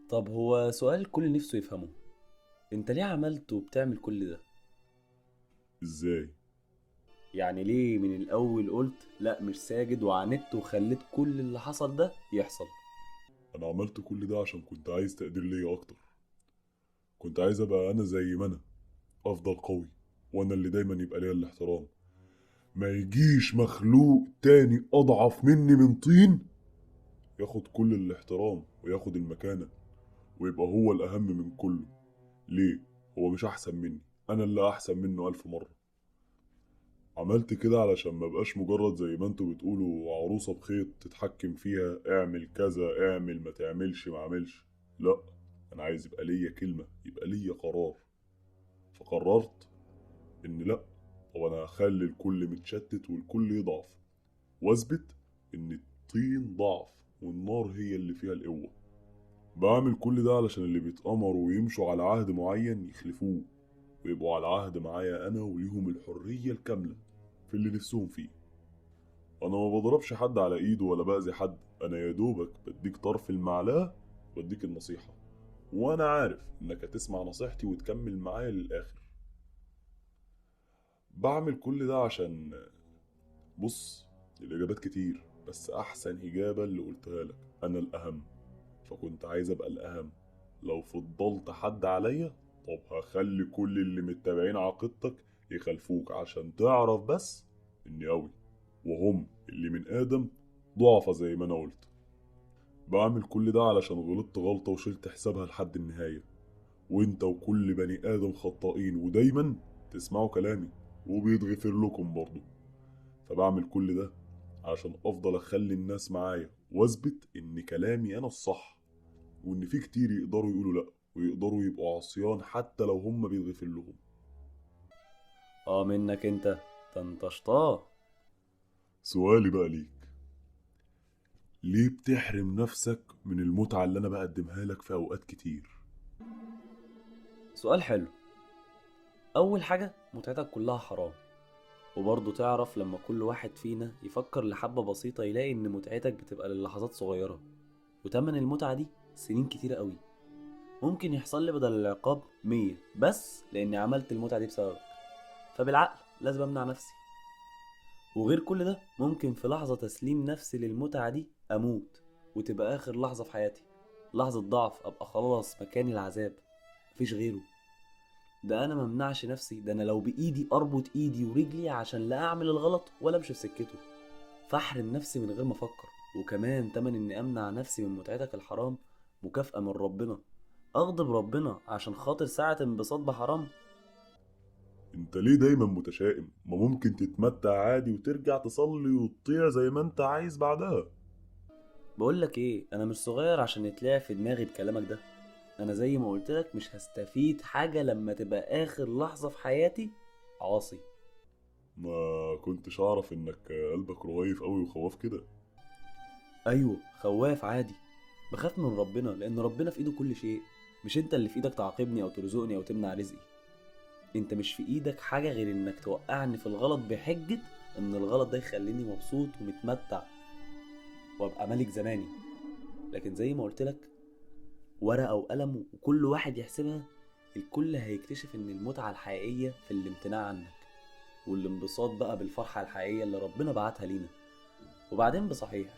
طب هو سؤال كل نفسه يفهمه، انت ليه عملت وبتعمل كل ده؟ ازاي؟ يعني ليه من الاول قلت لا مش ساجد وعاندت وخليت كل اللي حصل ده يحصل؟ انا عملت كل ده عشان كنت عايز تقدير ليا اكتر. كنت عايز ابقى انا زي ما انا، افضل قوي، وانا اللي دايما يبقى ليا الاحترام. ما يجيش مخلوق تاني اضعف مني من طين ياخد كل الاحترام وياخد المكانة ويبقى هو الاهم من كله. ليه؟ هو مش احسن مني، انا اللي احسن منه 1000 مرة. عملت كده علشان ما بقاش مجرد زي ما انتوا بتقولوا عروسة بخيط تتحكم فيها، اعمل كذا اعمل، ما تعملش ما عملش. لا، انا عايز يبقى ليا كلمة، يبقى ليا قرار. فقررت ان لا، طب انا هخلي الكل متشتت والكل يضعف، واثبت ان الطين ضعف والنار هي اللي فيها القوة. بعمل كل ده علشان اللي بيتأمروا ويمشوا على عهد معين يخلفوه، ويبقوا على عهد معايا انا وليهم الحرية الكاملة في اللي نفسهم فيه. انا ما بضربش حد على ايده ولا باذي حد، انا يا دوبك بديك طرف المعلقة واديك النصيحة، وانا عارف انك هتسمع نصيحتي وتكمل معايا للاخر. بعمل كل ده عشان، بص، الاجابات كتير بس احسن اجابة اللي قلتها لك، انا الاهم. فكنت عايز ابقى الاهم. لو فضلت حد عليا، طب هخلي كل اللي متابعين عقيدتك يخالفوك عشان تعرف بس اني قوي، وهم اللي من ادم ضعفة زي ما انا قلت. بعمل كل ده علشان غلطت غلطة وشلت حسابها لحد النهاية، وانت وكل بني ادم خطائين ودايما تسمعوا كلامي وبيتغفر لكم برضه. فبعمل كل ده عشان افضل اخلي الناس معايا واثبت ان كلامي انا الصح، وان في كتير يقدروا يقولوا لا ويقدروا يبقوا عصيان حتى لو هم بيتغفر لهم. اه منك انت، ده انت شطاه. سؤالي بقى ليك، ليه بتحرم نفسك من المتعة اللي انا بقدمها لك في اوقات كتير؟ سؤال حلو. اول حاجة متعتك كلها حرام، وبرضه تعرف لما كل واحد فينا يفكر لحبة بسيطة يلاقي ان متعتك بتبقى للحظات صغيرة، وتمن المتعة دي سنين كتيرة قوي. ممكن يحصل لي بدل العقاب 100 بس لاني عملت المتعة دي بسببك، فبالعقل لازم امنع نفسي. وغير كل ده ممكن في لحظة تسليم نفسي للمتعة دي اموت، وتبقى اخر لحظة في حياتي، لحظة ضعف، ابقى خلاص مكاني العذاب، مفيش غيره. ده انا ممنعش نفسي، ده انا لو بايدي اربط ايدي ورجلي عشان لا اعمل الغلط ولا امشي في سكته، فاحرم نفسي من غير ما افكر. وكمان تمن اني امنع نفسي من متعتك الحرام مكافأة من ربنا. اغضب ربنا عشان خاطر ساعة انبساط بحرام؟ انت ليه دايما متشائم؟ ما ممكن تتمتع عادي وترجع تصلي وتطيع زي ما انت عايز بعدها. بقولك ايه، انا مش صغير عشان يتلعب في دماغي بكلامك ده. انا زي ما قلتلك مش هستفيد حاجة لما تبقى اخر لحظة في حياتي عاصي. ما كنتش اعرف انك قلبك رهيف قوي وخواف كده. ايوه خواف عادي، بخاف من ربنا لان ربنا في ايده كل شيء. مش انت اللي في ايدك تعاقبني او ترزقني او تمنع رزقي. انت مش في ايدك حاجة غير انك توقعني في الغلط بحجة ان الغلط ده يخليني مبسوط ومتمتع وابقى ملك زماني. لكن زي ما قلتلك، ورقة وقلم وكل واحد يحسبها، الكل هيكتشف ان المتعة الحقيقية في الامتناع عنك، والانبساط بقى بالفرحة الحقيقية اللي ربنا بعتها لينا. وبعدين بصحيح،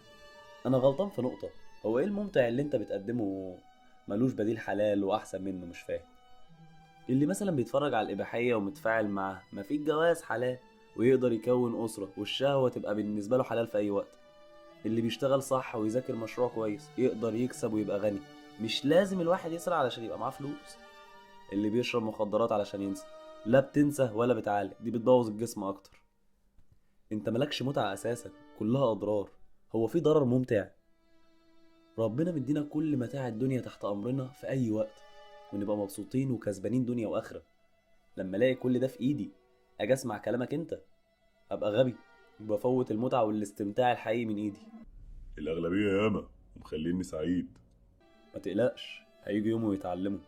انا غلطان في نقطة. هو ايه الممتع اللي انت بتقدمه ملوش بديل حلال واحسن منه؟ مش فاهم. اللي مثلا بيتفرج على الإباحية ومتفاعل معاها، ما في الجواز حلال ويقدر يكون أسرة والشهوة تبقى بالنسبة له حلال في أي وقت. اللي بيشتغل صح ويذاكر مشروع كويس يقدر يكسب ويبقى غني، مش لازم الواحد يسرع علشان يبقى معاه فلوس. اللي بيشرب مخدرات علشان ينسى، لا بتنسى ولا بتعالج، دي بتبوظ الجسم أكتر. انت ملكش متعة أساسا، كلها أضرار. هو في ضرر ممتع؟ ربنا مدينا كل متاع الدنيا تحت أمرنا في أي وقت، ونبقى مبسوطين وكسبانين دنيا وآخرة. لما الاقي كل ده في ايدي اجي اسمع كلامك انت، ابقى غبي وبفوت المتعة والاستمتاع الحقيقي من ايدي. الاغلبية ياما ومخليني سعيد. ما تقلقش، هيجي يوم ويتعلموا.